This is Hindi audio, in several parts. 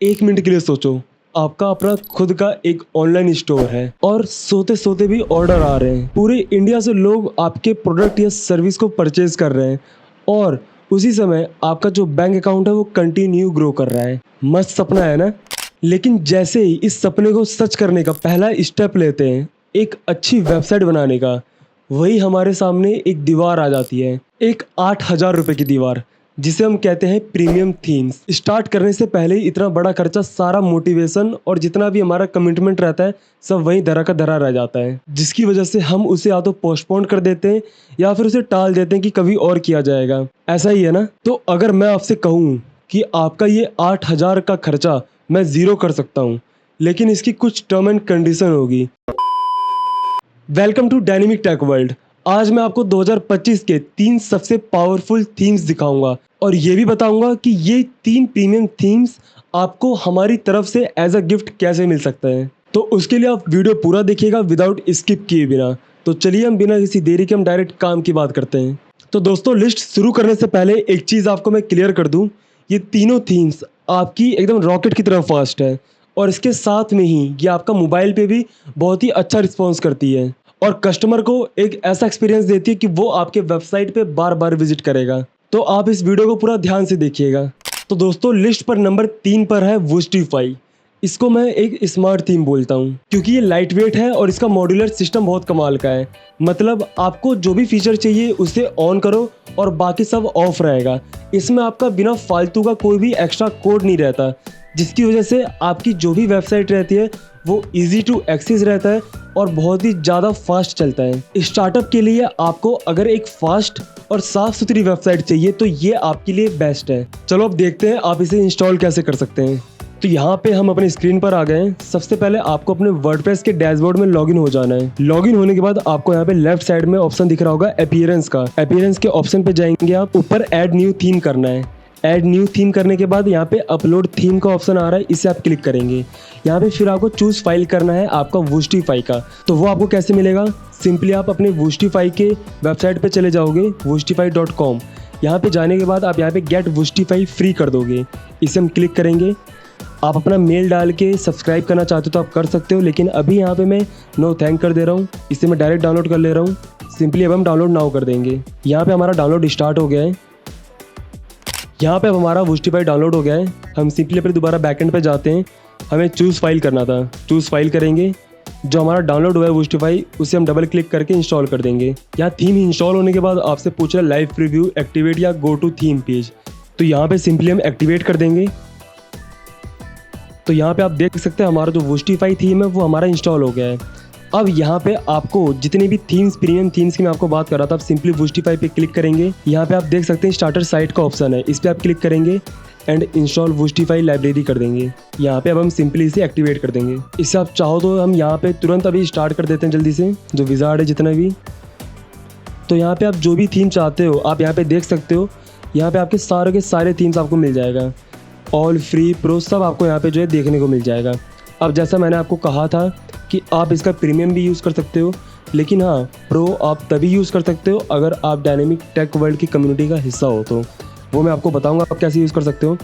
एक मिनट के लिए सोचो, आपका अपना खुद का एक ऑनलाइन स्टोर है और सोते सोते भी ऑर्डर आ रहे हैं। पूरे इंडिया से लोग आपके प्रोडक्ट या सर्विस को परचेज कर रहे हैं और उसी समय आपका जो बैंक अकाउंट है वो कंटिन्यू ग्रो कर रहा है। मस्त सपना है ना? लेकिन जैसे ही इस सपने को सच करने का पहला स्टेप लेते हैं, एक अच्छी वेबसाइट बनाने का, वही हमारे सामने एक दीवार आ जाती है। एक 8,000 रुपये की दीवार, जिसे हम कहते हैं प्रीमियम थीम्स। स्टार्ट करने से पहले ही इतना बड़ा खर्चा, सारा मोटिवेशन और जितना भी हमारा कमिटमेंट रहता है, सब वहीं धरा का धरा रह जाता है, जिसकी वजह से हम उसे या तो पोस्टपोन कर देते हैं या फिर उसे टाल देते हैं कि कभी और किया जाएगा। ऐसा ही है ना? तो अगर मैं आपसे कहूँ कि आपका ये 8,000 का खर्चा मैं ज़ीरो कर सकता हूँ, लेकिन इसकी कुछ टर्म एंड कंडीशन होगी। Welcome to dynamic tech world. आज मैं आपको 2025 के 3 सबसे पावरफुल थीम्स दिखाऊंगा और ये भी बताऊंगा कि ये 3 प्रीमियम थीम्स आपको हमारी तरफ से एज अ गिफ्ट कैसे मिल सकते हैं। तो उसके लिए आप वीडियो पूरा देखिएगा विदाउट स्किप किए बिना। तो चलिए हम बिना किसी देरी के हम डायरेक्ट काम की बात करते हैं। तो दोस्तों, लिस्ट शुरू करने से पहले एक चीज़ आपको मैं क्लियर कर दूँ, ये तीनों थीम्स आपकी एकदम रॉकेट की तरह फास्ट है और इसके साथ में ही ये आपका मोबाइल पे भी बहुत ही अच्छा रिस्पॉन्स करती है और कस्टमर को एक ऐसा एक्सपीरियंस देती है कि वो आपके वेबसाइट पे बार बार विजिट करेगा। तो आप इस वीडियो को पूरा ध्यान से देखिएगा। तो दोस्तों, लिस्ट पर नंबर 3 पर है वूस्टिफाई। इसको मैं एक स्मार्ट थीम बोलता हूँ क्योंकि ये लाइट वेट है और इसका मॉड्यूलर सिस्टम बहुत कमाल का है। मतलब आपको जो भी फीचर चाहिए उसे ऑन करो और बाकी सब ऑफ रहेगा। इसमें आपका बिना फालतू का कोई भी एक्स्ट्रा कोड नहीं रहता, जिसकी वजह से आपकी जो भी वेबसाइट रहती है वो इजी टू एक्सेस रहता है और बहुत ही ज़्यादा फास्ट चलता है। स्टार्टअप के लिए आपको अगर एक फास्ट और साफ़ सुथरी वेबसाइट चाहिए तो ये आपके लिए बेस्ट है। चलो अब देखते हैं आप इसे इंस्टॉल कैसे कर सकते हैं। तो यहाँ पे हम अपनी स्क्रीन पर आ गए हैं। सबसे पहले आपको अपने वर्डप्रेस के डैशबोर्ड में लॉगिन हो जाना है। लॉगिन होने के बाद आपको यहाँ पे लेफ्ट साइड में ऑप्शन दिख रहा होगा अपीयरेंस का। अपीयरेंस के ऑप्शन पे जाएंगे आप, ऊपर ऐड न्यू थीम करना है। ऐड न्यू थीम करने के बाद यहाँ पे अपलोड थीम का ऑप्शन आ रहा है, इसे आप क्लिक करेंगे। यहाँ पे फिर आपको चूज फाइल करना है आपका वूस्टिफाई का। तो वो आपको कैसे मिलेगा? सिंपली आप अपने वूस्टिफाई के वेबसाइट पे चले जाओगे woostify.com। यहाँ पे जाने के बाद आप यहाँ पे गेट वूस्टिफाई फ्री कर दोगे, इसे हम क्लिक करेंगे। आप अपना मेल डाल के सब्सक्राइब करना चाहते हो तो आप कर सकते हो, लेकिन अभी यहाँ पे मैं नो थैंक कर दे रहा हूँ। इसे मैं डायरेक्ट डाउनलोड कर ले रहा हूँ। सिंपली अब हम डाउनलोड नाउ कर देंगे। यहाँ पे हमारा डाउनलोड स्टार्ट हो गया है। यहाँ पे अब हमारा वूस्टिफाई डाउनलोड हो गया है। हम सिंपली अपने दोबारा बैकएंड पे जाते हैं। हमें चूज़ फाइल करना था, चूज़ फाइल करेंगे। जो हमारा डाउनलोड हुआ है वूस्टिफाई, उसे हम डबल क्लिक करके इंस्टॉल कर देंगे। यहाँ थीम इंस्टॉल होने के बाद आपसे पूछ रहा है लाइव प्रीव्यू, एक्टिवेट या गो टू थीम पेज। तो यहाँ पे सिंपली हम एक्टिवेट कर देंगे। तो यहाँ पे आप देख सकते हैं हमारा जो वूस्टिफाई थीम है वो हमारा इंस्टॉल हो गया है। अब यहाँ पे आपको जितनी भी थीम्स, प्रीमियम थीम्स की मैं आपको बात कर रहा था, आप सिंपली वूस्टिफाई पे क्लिक करेंगे। यहाँ पे आप देख सकते हैं स्टार्टर साइट का ऑप्शन है, इस पर आप क्लिक करेंगे एंड इंस्टॉल वूस्टिफाई लाइब्रेरी कर देंगे। यहाँ पे अब हम सिंपली इसे एक्टिवेट कर देंगे। इससे आप चाहो तो हम यहाँ पे तुरंत अभी स्टार्ट कर देते हैं जल्दी से, जो विजार्ड है जितना भी। तो यहाँ पे आप जो भी थीम चाहते हो आप यहाँ पे देख सकते हो। यहाँ पे आपके सारे के सारे थीम्स आपको मिल जाएगा, ऑल फ्री, प्रो, सब आपको यहाँ पे जो है देखने को मिल जाएगा। अब जैसा मैंने आपको कहा था कि आप इसका प्रीमियम भी यूज़ कर सकते हो, लेकिन हाँ, प्रो आप तभी यूज़ कर सकते हो अगर आप डायनेमिक टेक वर्ल्ड की कम्युनिटी का हिस्सा हो। तो वो मैं आपको बताऊंगा आप कैसे यूज़ कर सकते हो।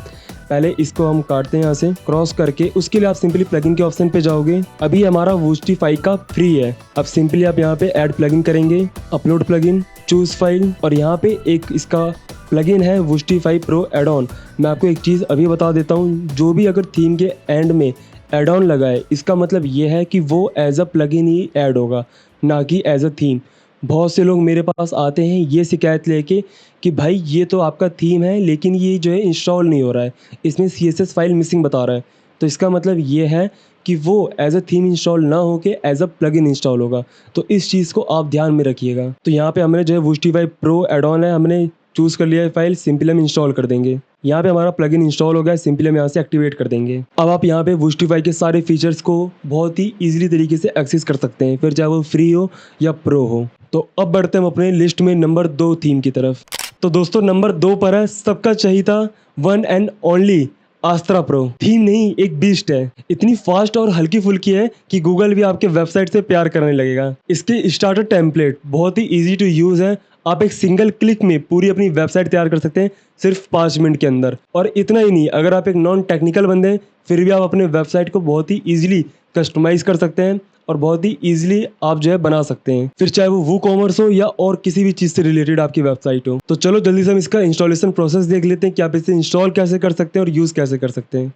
पहले इसको हम काटते हैं यहाँ से क्रॉस करके। उसके लिए आप सिंपली प्लगइन के ऑप्शन पे जाओगे। अभी हमारा वूस्टिफाई का फ्री है। अब सिंपली आप यहाँ पे ऐड प्लगइन करेंगे, अपलोड प्लगइन, चूज़ फाइल, और यहाँ पे एक इसका प्लगइन है वूस्टिफाई प्रो एड ऑन। मैं आपको एक चीज़ अभी बता देता हूँ, जो भी अगर थीम के एंड में एड ऑन लगा है, इसका मतलब ये है कि वो एज अ प्लगइन ही ऐड होगा, ना कि एज अ थीम। बहुत से लोग मेरे पास आते हैं ये शिकायत लेके कि भाई ये तो आपका थीम है लेकिन ये जो है इंस्टॉल नहीं हो रहा है, इसमें CSS फाइल मिसिंग बता रहा है। तो इसका मतलब ये है कि वो एज अ थीम इंस्टॉल ना होके एज अ प्लगइन इंस्टॉल होगा। तो इस चीज़ को आप ध्यान में रखिएगा। तो यहाँ पे हमने जो है वूस्टिफाई प्रो एड ऑन है, हमने चूज़ कर लिया है फाइल, सिंपली हम इंस्टॉल कर देंगे। यहाँ पे हमारा प्लगइन इंस्टॉल हो गया है, सिंपली हम यहाँ से एक्टिवेट कर देंगे। अब आप यहाँ पे वूस्टिफाई के सारे फीचर्स को बहुत ही ईजिली तरीके से एक्सेस कर सकते हैं, फिर चाहे वो फ्री हो या प्रो हो। तो अब बढ़ते हैं हम अपने लिस्ट में नंबर 2 थीम की तरफ। तो दोस्तों, नंबर 2 पर है सबका चहीता one and only Astra pro. Theme नहीं, एक बीस्ट है। इतनी फास्ट और हल्की फुल्की है कि गूगल भी आपके वेबसाइट से प्यार करने लगेगा। इसके स्टार्टर टेम्पलेट बहुत ही इजी टू यूज़ है। आप एक सिंगल क्लिक में पूरी अपनी वेबसाइट तैयार कर सकते हैं सिर्फ 5 मिनट के अंदर। और इतना ही नहीं, अगर आप एक नॉन टेक्निकल बंदे हैं फिर भी आप अपने वेबसाइट को बहुत ही ईजिली कस्टमाइज़ कर सकते हैं और बहुत ही ईजिली आप जो है बना सकते हैं, फिर चाहे वो वूकॉमर्स हो या और किसी भी चीज़ से रिलेटेड आपकी वेबसाइट हो। तो चलो जल्दी से हम इसका इंस्टॉलेशन प्रोसेस देख लेते हैं कि आप इसे इंस्टॉल कैसे कर सकते हैं और यूज़ कैसे कर सकते हैं।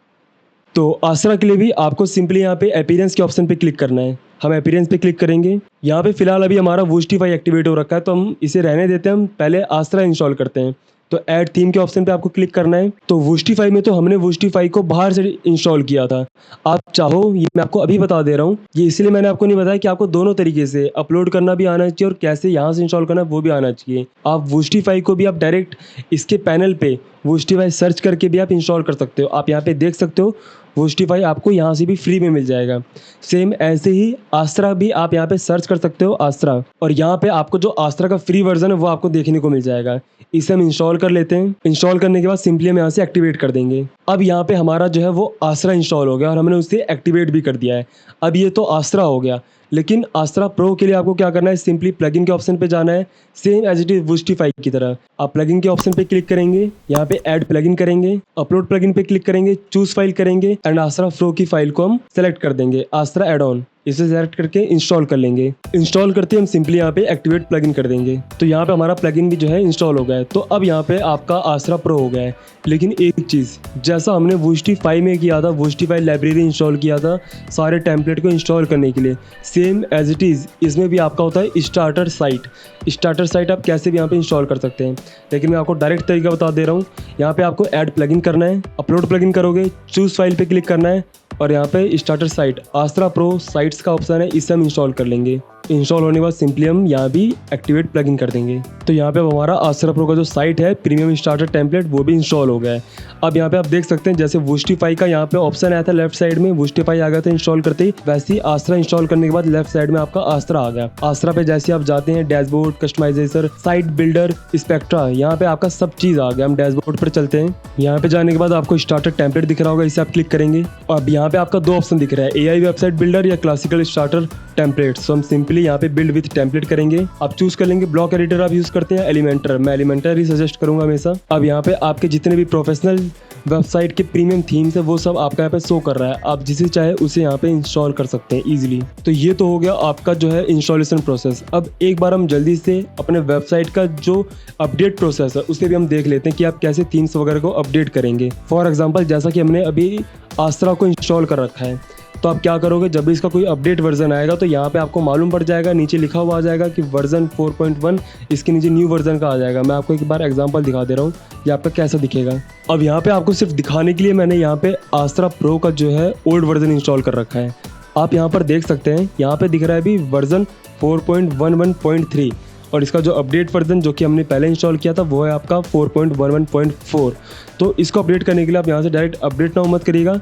तो आसरा के लिए भी आपको सिंपली यहाँ पे अपीयरेंस के ऑप्शन पे क्लिक करना है। हम अपीयरेंस पे क्लिक करेंगे। यहाँ पे फिलहाल अभी हमारा वूस्टिफाई एक्टिवेट हो रखा है तो हम इसे रहने देते हैं, हम पहले आसरा इंस्टॉल करते हैं। तो ऐड थीम के ऑप्शन पे आपको क्लिक करना है। तो वूस्टिफाई में तो हमने वूस्टिफाई को बाहर से इंस्टॉल किया था। आप चाहो, ये मैं आपको अभी बता दे रहा हूँ, ये इसलिए मैंने आपको नहीं बताया कि आपको दोनों तरीके से अपलोड करना भी आना चाहिए और कैसे यहाँ से इंस्टॉल करना है वो भी आना चाहिए। आप वूस्टिफाई को भी आप डायरेक्ट इसके पैनल पे वूस्टिफाई सर्च करके भी आप इंस्टॉल कर सकते हो। आप यहाँ पे देख सकते हो वूस्टिफाई आपको यहाँ से भी फ्री में मिल जाएगा। सेम ऐसे ही आस्त्रा भी आप यहाँ पे सर्च कर सकते हो आस्त्रा, और यहाँ पे आपको जो आस्त्रा का फ्री वर्जन है वो आपको देखने को मिल जाएगा। इसे हम इंस्टॉल कर लेते हैं। इंस्टॉल करने के बाद सिंपली हम यहाँ से एक्टिवेट कर देंगे। अब यहाँ पे हमारा जो है वो आस्त्रा इंस्टॉल हो गया और हमने उसे एक्टिवेट भी कर दिया है। अब ये तो आस्त्रा हो गया, लेकिन आस्त्रा प्रो के लिए आपको क्या करना है, सिंपली प्लगइन के ऑप्शन पे जाना है। सेम एज इट इज वूस्टिफाई की तरह आप प्लगइन के ऑप्शन पे क्लिक करेंगे, यहाँ पे ऐड प्लगइन करेंगे, अपलोड प्लगइन पे क्लिक करेंगे, चूज फाइल करेंगे एंड आस्त्रा प्रो की फाइल को हम सेलेक्ट कर देंगे, आस्त्रा एड ऑन। इसे सेलेक्ट करके इंस्टॉल कर लेंगे। इंस्टॉल करते हम सिंपली यहाँ पे एक्टिवेट प्लगइन कर देंगे। तो यहाँ पे हमारा प्लगइन भी जो है इंस्टॉल हो गया है। तो अब यहाँ पे आपका आस्त्रा प्रो हो गया है। लेकिन एक चीज़, जैसा हमने वूस्टिफाई में किया था, वूस्टिफाई लाइब्रेरी इंस्टॉल किया था सारे टेम्पलेट को इंस्टॉल करने के लिए, सेम एज इट इज़ इसमें भी आपका होता है स्टार्टर साइट। स्टार्टर साइट आप कैसे भी यहाँ पे इंस्टॉल कर सकते हैं, लेकिन मैं आपको डायरेक्ट तरीका बता दे रहा हूँ। यहाँ पे आपको ऐड प्लगइन करना है, अपलोड प्लगइन करोगे, चूज फाइल पे क्लिक करना है और यहाँ पे स्टार्टर साइट आस्त्रा प्रो साइट्स का ऑप्शन है, इसे हम इंस्टॉल कर लेंगे। इंस्टॉल होने के बाद सिंपली हम यहाँ भी एक्टिवेट प्लगइन कर देंगे। तो यहाँ पे हमारा आस्त्रा प्रो का जो साइट है प्रीमियम स्टार्टर टेम्पलेट वो भी इंस्टॉल हो गया है। अब यहाँ पे आप देख सकते हैं जैसे वूस्टिफाई का यहाँ पे ऑप्शन आया था लेफ्ट साइड में, वूस्टिफाई आ गया था इंस्टॉल करते ही, वैसे ही आस्त्रा इंस्टॉल करने के बाद लेफ्ट साइड में आपका आस्त्रा आ गया। आस्त्रा पे जैसे आप जाते हैं dashboard, customization, site builder, Spectra, यहाँ पे आपका सब चीज़ आ गया। हम डैशबोर्ड पर चलते हैं। यहाँ पे जाने के बाद आपको स्टार्टर टेम्पलेट दिख रहा होगा, इसे आप क्लिक करेंगे। अब यहाँ पे आपका 2 ऑप्शन दिख रहा है, AI वेबसाइट बिल्डर या क्लासिकल स्टार्टर टेम्पलेट। सो हम सिंपली यहाँ पे बिल्ड विथ टेम्पलेट करेंगे। आप चूज कर लेंगे ब्लॉक एडिटर आप यूज करते हैं, एलिमेंटर, मैं एलिमेंटर ही सजेस्ट करूंगा हमेशा। अब यहाँ पे आपके जितने भी प्रोफेशनल वेबसाइट के प्रीमियम थीम्स है वो सब आपका यहाँ पे शो कर रहा है, आप जिसे चाहे उसे यहाँ पे इंस्टॉल कर सकते हैं इजीली। तो ये तो हो गया आपका जो है इंस्टॉलेशन प्रोसेस। अब एक बार हम जल्दी से अपने वेबसाइट का जो अपडेट प्रोसेस है उसे भी हम देख लेते हैं कि आप कैसे थीम्स वगैरह को अपडेट करेंगे। फॉर एग्जाम्पल जैसा कि हमने अभी आस्त्रा को इंस्टॉल कर रखा है, तो आप क्या करोगे, जब भी इसका कोई अपडेट वर्जन आएगा तो यहाँ पे आपको मालूम पड़ जाएगा, नीचे लिखा हुआ आ जाएगा कि वर्जन 4.1, इसके नीचे न्यू वर्जन का आ जाएगा। मैं आपको एक बार एग्जांपल दिखा दे रहा हूँ ये आपका कैसा दिखेगा। अब यहाँ पे आपको सिर्फ दिखाने के लिए मैंने यहाँ पे आस्त्रा प्रो का जो है ओल्ड वर्जन इंस्टॉल कर रखा है। आप यहाँ पर देख सकते हैं, यहाँ पे दिख रहा है अभी वर्जन 4.11.3 और इसका जो अपडेट वर्जन जो कि हमने पहले इंस्टॉल किया था वो है आपका 4.11.4। तो इसको अपडेट करने के लिए आप यहाँ से डायरेक्ट अपडेट नाउ मत करिएगा।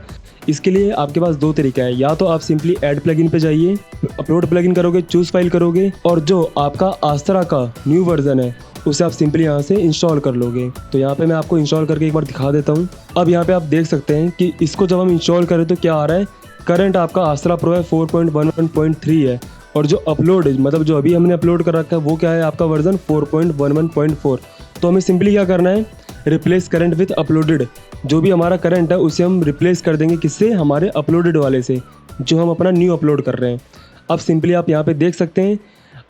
इसके लिए आपके पास 2 तरीका है, या तो आप सिंपली ऐड प्लगइन पे जाइए, अपलोड प्लगइन करोगे, चूज फाइल करोगे और जो आपका आस्त्रा का न्यू वर्जन है उसे आप सिंपली यहाँ से इंस्टॉल कर लोगे। तो यहाँ पे मैं आपको इंस्टॉल करके एक बार दिखा देता हूँ। अब यहाँ पे आप देख सकते हैं कि इसको जब हम इंस्टॉल करें तो क्या आ रहा है, करंट आपका आस्त्रा प्रो है 4.11.3 है और जो अपलोड मतलब जो अभी हमने अपलोड कर रखा है वो क्या है आपका वर्जन 4.11.4। तो हमें सिंपली क्या करना है, रिप्लेस करंट विथ अपलोडेड, जो भी हमारा करंट है उसे हम रिप्लेस कर देंगे, किससे, हमारे अपलोडेड वाले से जो हम अपना न्यू अपलोड कर रहे हैं। अब सिंपली आप यहाँ पे देख सकते हैं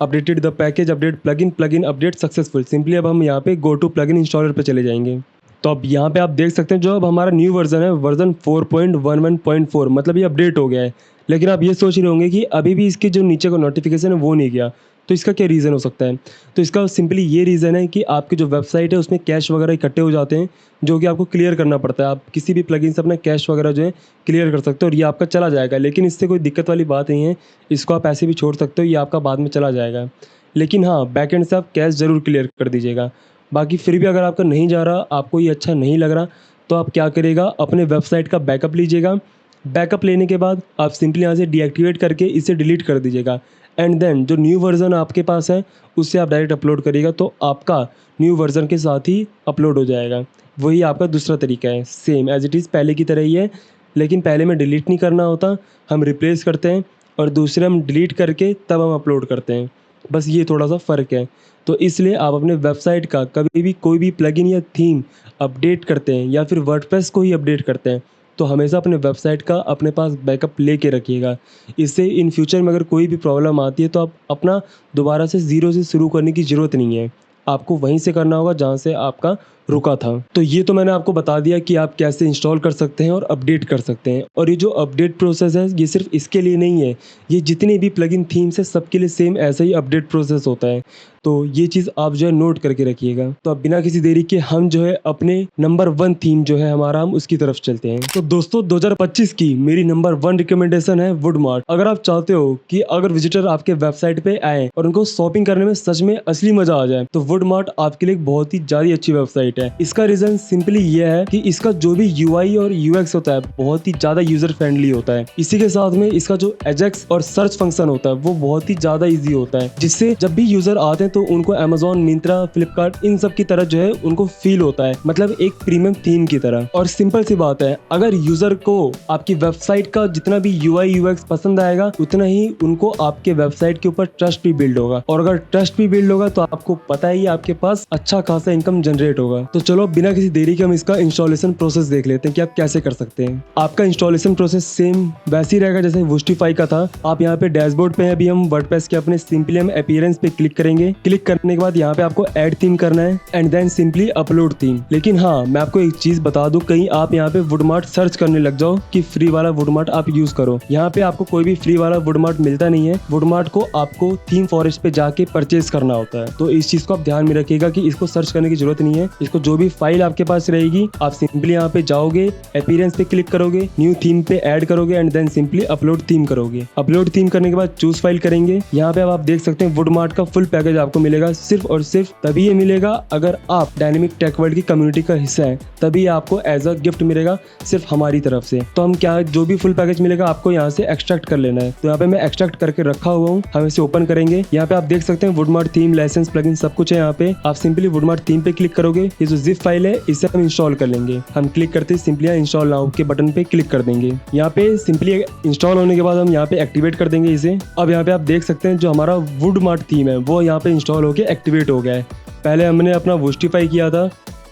updated the package update plugin update successful. Simply अब हम यहाँ पे गो टू प्लगइन इंस्टॉलर पे चले जाएंगे। तो अब यहाँ पे आप देख सकते हैं जो अब हमारा न्यू वर्जन है वर्जन 4.11.4, मतलब ये अपडेट हो गया है। लेकिन आप ये सोच रहे होंगे कि अभी भी इसके जो नीचे का नोटिफिकेशन है वो नहीं गया, तो इसका क्या रीज़न हो सकता है। तो इसका सिंपली ये रीज़न है कि आपकी जो वेबसाइट है उसमें कैश वगैरह इकट्ठे हो जाते हैं जो कि आपको क्लियर करना पड़ता है। आप किसी भी प्लगइन से अपना कैश वगैरह जो है क्लियर कर सकते हो और ये आपका चला जाएगा। लेकिन इससे कोई दिक्कत वाली बात नहीं है, इसको आप ऐसे भी छोड़ सकते हो, ये आपका बाद में चला जाएगा। लेकिन हाँ, बैकएंड से आप कैश ज़रूर क्लियर कर दीजिएगा। बाकी फिर भी अगर आपका नहीं जा रहा, आपको ये अच्छा नहीं लग रहा, तो आप क्या करिएगा, अपने वेबसाइट का बैकअप लीजिएगा। बैकअप लेने के बाद आप सिंपली यहाँ से डीएक्टिवेट करके इसे डिलीट कर दीजिएगा एंड देन जो न्यू वर्जन आपके पास है उससे आप डायरेक्ट अपलोड करिएगा, तो आपका न्यू वर्जन के साथ ही अपलोड हो जाएगा। वही आपका दूसरा तरीका है, सेम एज इट इज़ पहले की तरह ही है, लेकिन पहले में डिलीट नहीं करना होता, हम रिप्लेस करते हैं और दूसरे हम डिलीट करके तब हम अपलोड करते हैं। बस ये थोड़ा सा फ़र्क है। तो इसलिए आप अपने वेबसाइट का कभी भी कोई भी प्लगइन या थीम अपडेट करते हैं या फिर वर्डप्रेस को ही अपडेट करते हैं, तो हमेशा अपने वेबसाइट का अपने पास बैकअप लेके रखिएगा। इससे इन फ्यूचर में अगर कोई भी प्रॉब्लम आती है तो आप अपना दोबारा से ज़ीरो से शुरू करने की ज़रूरत नहीं है। आपको वहीं से करना होगा जहाँ से आपका रुका था। तो ये तो मैंने आपको बता दिया कि आप कैसे इंस्टॉल कर सकते हैं और अपडेट कर सकते हैं। और ये जो अपडेट प्रोसेस है ये सिर्फ इसके लिए नहीं है, ये जितनी भी प्लगइन थीम्स है सबके लिए सेम ऐसा ही अपडेट प्रोसेस होता है। तो ये चीज़ आप जो है नोट करके रखिएगा। तो अब बिना किसी देरी के हम जो है अपने नंबर 1 थीम जो है हमारा, हम उसकी तरफ चलते हैं। तो दोस्तों 2025 की मेरी नंबर 1 रिकमेंडेशन है वुडमार्ट। अगर आप चाहते हो कि अगर विजिटर आपके वेबसाइट पे आए और उनको शॉपिंग करने में सच में असली मजा आ जाए, तो वुडमार्ट आपके लिए एक बहुत ही ज्यादा अच्छी वेबसाइट है। इसका रीजन सिंपली ये है कि इसका जो भी यूआई और यूएक्स होता है बहुत ही ज्यादा यूजर फ्रेंडली होता है। इसी के साथ में इसका जो एजेक्स और सर्च फंक्शन होता है वो बहुत ही ज्यादा इजी होता है, जिससे जब भी यूजर आते हैं तो उनको अमेजोन, मिंत्रा, फ्लिपकार्ट इन सब की तरह जो है उनको फील होता है, मतलब एक प्रीमियम थीम की तरह। और सिंपल सी बात है, अगर यूजर को आपकी वेबसाइट का जितना भी यूआई यूएक्स पसंद आएगा उतना ही उनको आपके वेबसाइट के ऊपर ट्रस्ट भी बिल्ड होगा। और अगर ट्रस्ट भी बिल्ड होगा तो आपको पता ही आपके पास अच्छा खासा इनकम जनरेट होगा। तो चलो बिना किसी देरी के हम इसका इंस्टॉलेशन प्रोसेस देख लेते हैं कि आप कैसे कर सकते हैं। आपका इंस्टॉलेशन प्रोसेस सेम वैसे ही रहेगा जैसे वुस्टिफाई का था। आप यहाँ पे डैशबोर्ड पे अभी हम वर्डप्रेस के अपने सिंपली अपीयरेंस पे क्लिक करेंगे। क्लिक करने के बाद यहाँ पे आपको ऐड थीम करना है and then simply upload theme. लेकिन हाँ, मैं आपको एक चीज बता दूं, कहीं आप यहाँ पे वुडमार्ट सर्च करने लग जाओ कि फ्री वाला वुडमार्ट आप यूज करो। यहाँ पे आपको कोई भी फ्री वाला वुडमार्ट मिलता नहीं है। वुडमार्ट को आपको थीम फॉरेस्ट पे जाके परचेज करना होता है। तो इस चीज को आप ध्यान में रखिएगा कि इसको सर्च करने की जरूरत नहीं है। इसको जो भी फाइल आपके पास रहेगी आप सिंपली यहाँ पे जाओगे, अपीयरेंस पे क्लिक करोगे, न्यू थीम पे ऐड करोगे and then simply upload theme करोगे। अपलोड थीम करने के बाद चूज फाइल करेंगे। यहाँ पे अब आप देख सकते हैं वुडमार्ट का फुल पैकेज आपको मिलेगा। सिर्फ और सिर्फ तभी ये मिलेगा अगर आप डायनेमिक टेक वर्ल्ड की कम्युनिटी का हिस्सा है, तभी आपको एज अ गिफ्ट मिलेगा सिर्फ हमारी तरफ से। तो हम क्या, जो भी फुल पैकेज मिलेगा आपको यहाँ से एक्सट्रैक्ट कर लेना है। तो यहाँ पे मैं एक्सट्रैक्ट करके रखा हुआ हूँ, हम इसे ओपन करेंगे। यहाँ पे आप देख सकते हैं वुडमार्ट थीम, लाइसेंस, प्लगइन सब कुछ है। यहाँ पे आप सिंपली वुडमार्ट थीम पे क्लिक करोगे, ये जो जिप फाइल है इसे हम इंस्टॉल कर लेंगे। हम क्लिक करते ही सिंपली इंस्टॉल नाउ के बटन पे क्लिक कर देंगे। यहाँ पे सिंपली इंस्टॉल होने के बाद हम यहाँ पे एक्टिवेट कर देंगे इसे। अब यहाँ पे आप देख सकते हैं जो हमारा वुडमार्ट थीम है वो यहाँ पे इंस्टॉल होके एक्टिवेट हो गया है। पहले हमने अपना वुस्टिफाई किया था,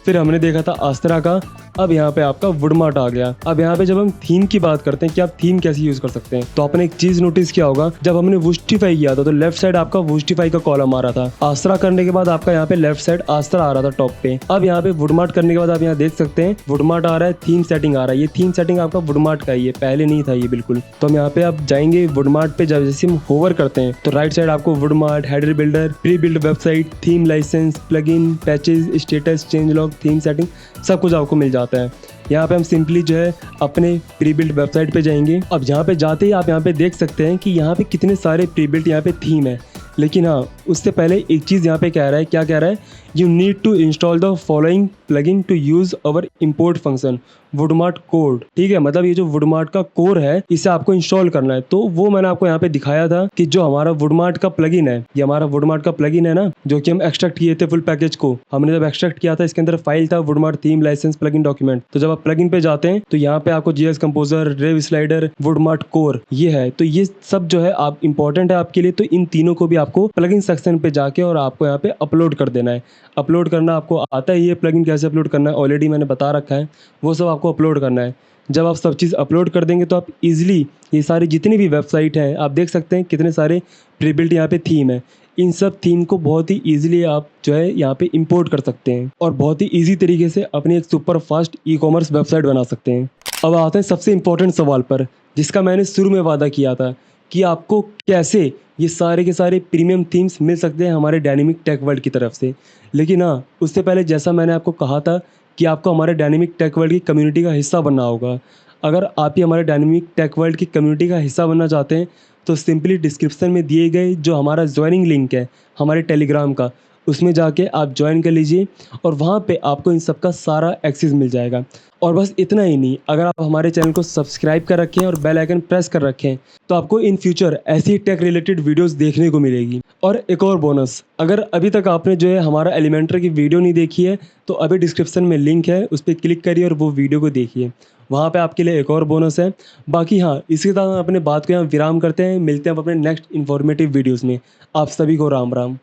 फिर हमने देखा था आस्त्रा का, अब यहाँ पे आपका वुडमार्ट आ गया। अब यहाँ पे जब हम थीम की बात करते हैं कि आप थीम कैसे यूज कर सकते हैं, तो आपने एक चीज नोटिस किया होगा, जब हमने वुस्टिफाई किया था तो लेफ्ट साइड आपका वुस्टिफाई का कॉलम आ रहा था। आस्त्रा करने के बाद आपका यहाँ पे लेफ्ट साइड आस्त्रा आ रहा था टॉप पे। अब यहाँ पे वुडमार्ट करने के बाद आप यहाँ देख सकते हैं वुडमार्ट आ रहा है, थीम सेटिंग आ रहा है। ये थीम सेटिंग आपका वुडमार्ट का ही है, पहले नहीं था ये बिल्कुल। तो हम यहाँ पे आप जाएंगे वुडमार्ट पे, जब जैसे हम होवर करते हैं तो राइट साइड आपको WoodMart, header builder, pre build website, theme license, plugin, patches, status, change log, theme setting सब कुछ आपको मिल जाता है। यहाँ पे हम सिंपली जो है अपने प्री बिल्ड वेबसाइट पे जाएंगे। अब यहाँ पे जाते ही आप यहाँ पे देख सकते हैं कि यहाँ पे कितने सारे प्री बिल्ड यहाँ पे थीम है। लेकिन हाँ, उससे पहले एक चीज़ यहाँ पे कह रहा है, क्या कह रहा है, you need to install the following plugin to use our import function WoodMart code. ठीक है, मतलब ये जो वुडमार्ट का कोर है इसे आपको इंस्टॉल करना है। तो वो मैंने आपको यहाँ पे दिखाया था कि जो हमारा वुडमार्ट का प्लगइन है, ये हमारा वुडमार्ट का प्लगइन है ना, जो कि हम एक्सट्रैक्ट किए थे फुल पैकेज को। हमने जब एक्सट्रैक्ट किया था इसके अंदर फाइल था वुडमार्ट थीम, लाइसेंस, प्लगइन, डॉक्यूमेंट। तो जब आप प्लगइन पे जाते हैं तो यहाँ पे आपको जीएस कंपोजर, रेव स्लाइडर, वुडमार्ट कोर ये है। तो ये सब जो है आप इंपॉर्टेंट है आपके लिए। तो इन तीनों को भी आपको प्लगइन सेक्शन पे जाके और आपको यहाँ पे अपलोड कर देना है। अपलोड करना आपको आता ही है, प्लगइन कैसे अपलोड करना है ऑलरेडी मैंने बता रखा है, वो सब आपको अपलोड करना है। जब आप सब चीज़ अपलोड कर देंगे तो आप इजीली ये सारी जितनी भी वेबसाइट हैं, आप देख सकते हैं कितने सारे प्री बिल्ट यहाँ पे थीम है, इन सब थीम को बहुत ही इजीली आप जो है यहाँ पे इंपोर्ट कर सकते हैं और बहुत ही इजी तरीके से अपनी एक super fast e commerce website बना सकते हैं। अब आते हैं सबसे इम्पोर्टेंट सवाल पर, जिसका मैंने शुरू में वादा किया था कि आपको कैसे ये सारे के सारे प्रीमियम थीम्स मिल सकते हैं हमारे डायनेमिक टेक वर्ल्ड की तरफ से। लेकिन हाँ, उससे पहले जैसा मैंने आपको कहा था कि आपको हमारे डायनेमिक टेक वर्ल्ड की कम्युनिटी का हिस्सा बनना होगा। अगर आप ही हमारे डायनेमिक टेक वर्ल्ड की कम्युनिटी का हिस्सा बनना चाहते हैं तो सिंपली डिस्क्रिप्शन में दिए गए जो हमारा ज्वाइनिंग लिंक है हमारे टेलीग्राम का, उसमें जाके आप ज्वाइन कर लीजिए और वहाँ पे आपको इन सब का सारा एक्सेस मिल जाएगा। और बस इतना ही नहीं, अगर आप हमारे चैनल को सब्सक्राइब कर रखें और बेल आइकन प्रेस कर रखें, तो आपको इन फ्यूचर ऐसी टेक रिलेटेड वीडियोस देखने को मिलेगी। और एक और बोनस, अगर अभी तक आपने जो है हमारा एलिमेंटर की वीडियो नहीं देखी है, तो अभी डिस्क्रिप्शन में लिंक है, उस पर क्लिक करिए और वो वीडियो को देखिए। वहाँ पे आपके लिए एक और बोनस है। बाकी हाँ, इसके साथ हम अपने बात को यहाँ विराम करते हैं। मिलते हैं अब अपने नेक्स्ट इन्फॉर्मेटिव वीडियोज़ में। आप सभी को राम राम।